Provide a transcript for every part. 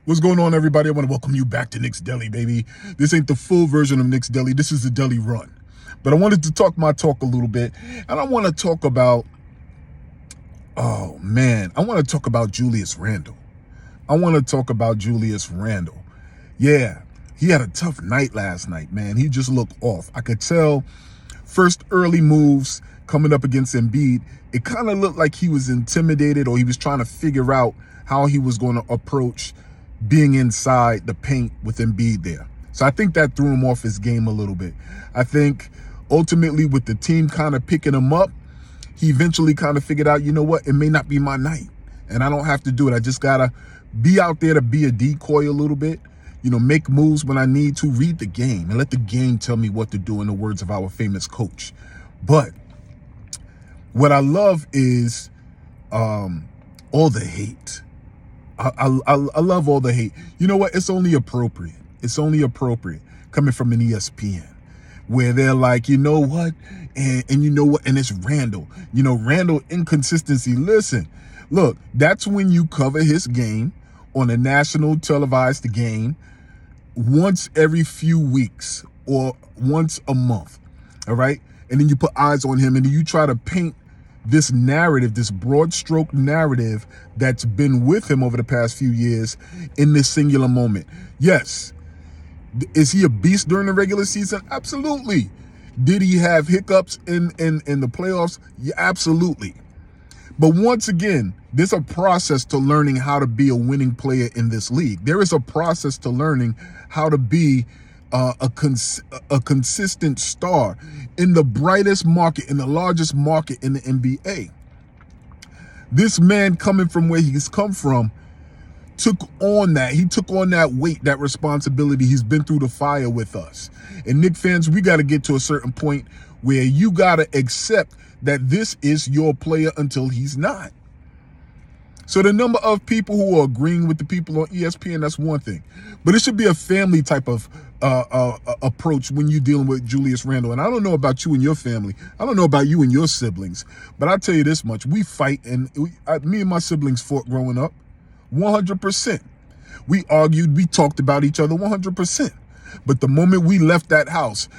What's going on, everybody? I want to welcome you back to Knicks Deli, baby. This ain't the full version of Knicks Deli. This is the Deli Run. But I wanted to talk my talk a little bit, and I want to talk about, I want to talk about Julius Randle. Yeah, he had a tough night last night, man. He just looked off. I could tell first early moves coming up against Embiid, it kind of looked like he was intimidated or he was trying to figure out how he was going to approach being inside the paint with Embiid there. So I think that threw him off his game a little bit. I think ultimately with the team kind of picking him up, he eventually kind of figured out, you know what, it may not be my night. And I don't have to do it. I just got to be out there to be a decoy a little bit, make moves when I need to, read the game, and let the game tell me what to do, in the words of our famous coach. But what I love is all the hate. I love all the hate. You know what? It's only appropriate. Coming from an ESPN, where they're like, you know what? And you know what? And it's Randle. Randle inconsistency. Listen, look, that's when you cover his game on a national televised game once every few weeks or once a month. All right. And then you put eyes on him and then you try to paint this narrative, this broad stroke narrative that's been with him over the past few years in this singular moment. Yes. Is he a beast during the regular season? Absolutely. Did he have hiccups in the playoffs? Yeah, absolutely. But once again, there's a process to learning how to be a winning player in this league. There is a process to learning how to be a consistent star in the brightest market, in the largest market in the NBA. This man, coming from where he's come from, took on that weight, that responsibility. He's been through the fire with us. And Knicks fans, we got to get to a certain point where you got to accept that this is your player until he's not. So the number of people who are agreeing with the people on ESPN, that's one thing. But it should be a family type of approach when you're dealing with Julius Randle. And I don't know about you and your family. I don't know about you and your siblings. But I'll tell you this much. We fight, and me and my siblings fought growing up 100%. We argued. We talked about each other 100%. But the moment we left that house,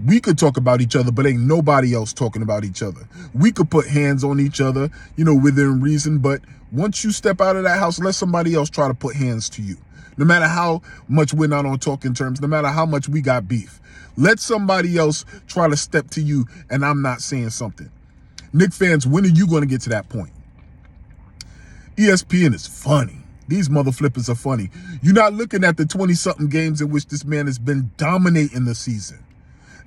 we could talk about each other, but ain't nobody else talking about each other. We could put hands on each other, within reason. But once you step out of that house, let somebody else try to put hands to you. No matter how much we're not on talking terms, no matter how much we got beef, let somebody else try to step to you and I'm not saying something. Knicks fans, when are you going to get to that point? ESPN is funny. These mother flippers are funny. You're not looking at the 20-something games in which this man has been dominating the season.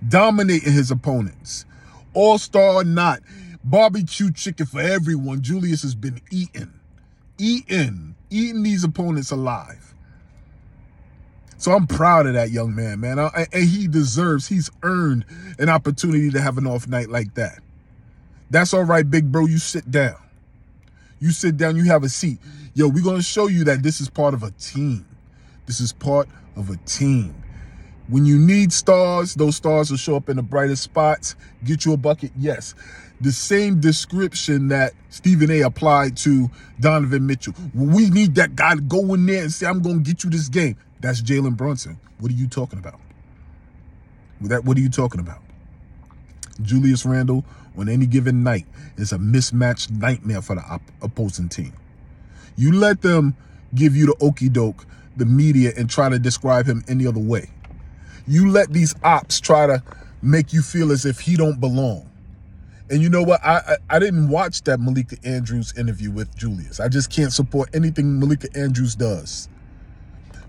Dominating his opponents. All-star or not. Barbecue chicken for everyone. Julius has been eating these opponents alive. So I'm proud of that young man, and he's earned an opportunity to have an off night like that. That's all right, big bro. You sit down. You have a seat. Yo, we're going to show you that this is part of a team. When you need stars, those stars will show up in the brightest spots. Get you a bucket, yes. The same description that Stephen A. applied to Donovan Mitchell. We need that guy to go in there and say, I'm going to get you this game. That's Jalen Brunson. What are you talking about? What are you talking about? Julius Randle on any given night is a mismatched nightmare for the opposing team. You let them give you the okie doke, the media, and try to describe him any other way. You let these opps try to make you feel as if he don't belong. And you know what? I didn't watch that Malika Andrews interview with Julius. I just can't support anything Malika Andrews does.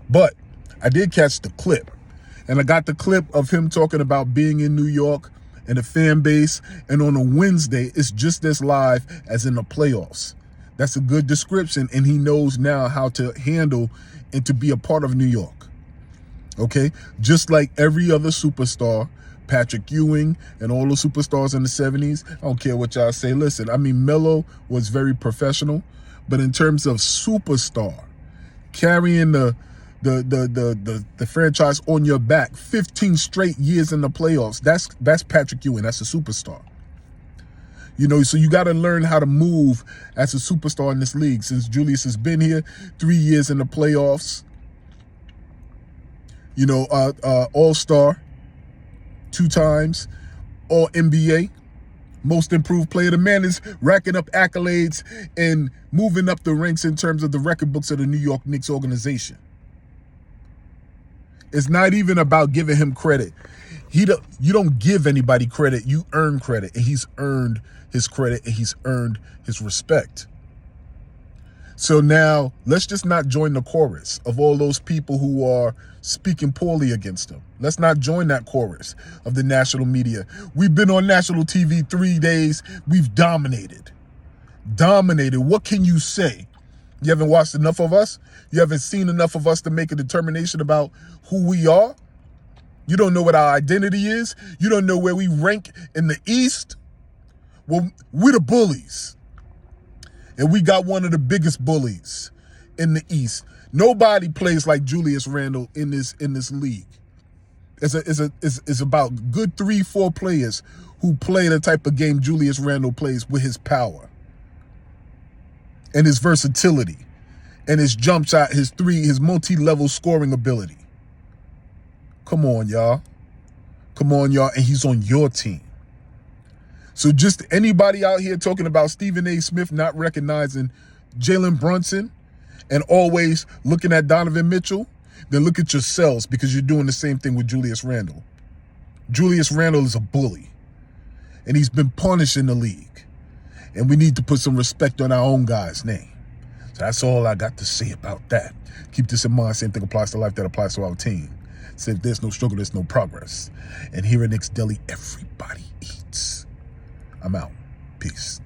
But I did catch the clip. And I got the clip of him talking about being in New York and the fan base. And on a Wednesday, it's just as live as in the playoffs. That's a good description. And he knows now how to handle and to be a part of New York. Okay? Just like every other superstar, Patrick Ewing and all the superstars in the 70s. I don't care what y'all say. Listen, Melo was very professional. But in terms of superstar, carrying the franchise on your back 15 straight years in the playoffs, that's Patrick Ewing. That's a superstar. So you got to learn how to move as a superstar in this league. Since Julius has been here 3 years in the playoffs, All-Star 2 times, All NBA, most improved player. The man is racking up accolades and moving up the ranks in terms of the record books of the New York Knicks organization. It's not even about giving him credit. You don't give anybody credit. You earn credit, and he's earned his credit, and he's earned his respect. So now let's just not join the chorus of all those people who are speaking poorly against him. Let's not join that chorus of the national media. We've been on national TV 3 days. We've dominated. What can you say? You haven't watched enough of us? You haven't seen enough of us to make a determination about who we are? You don't know what our identity is? You don't know where we rank in the East? Well, we're the bullies. And we got one of the biggest bullies in the East. Nobody plays like Julius Randle in this league. It's about good 3-4 players who play the type of game Julius Randle plays with his power and his versatility and his jump shot, his multi-level scoring ability. Come on, y'all. And he's on your team. So just anybody out here talking about Stephen A. Smith not recognizing Jalen Brunson and always looking at Donovan Mitchell, then look at yourselves, because you're doing the same thing with Julius Randle. Julius Randle is a bully, and he's been punished in the league. And we need to put some respect on our own guy's name. So that's all I got to say about that. Keep this in mind. Same thing applies to life that applies to our team. So if there's no struggle, there's no progress. And here at Knicks Deli, everybody eats. I'm out. Peace.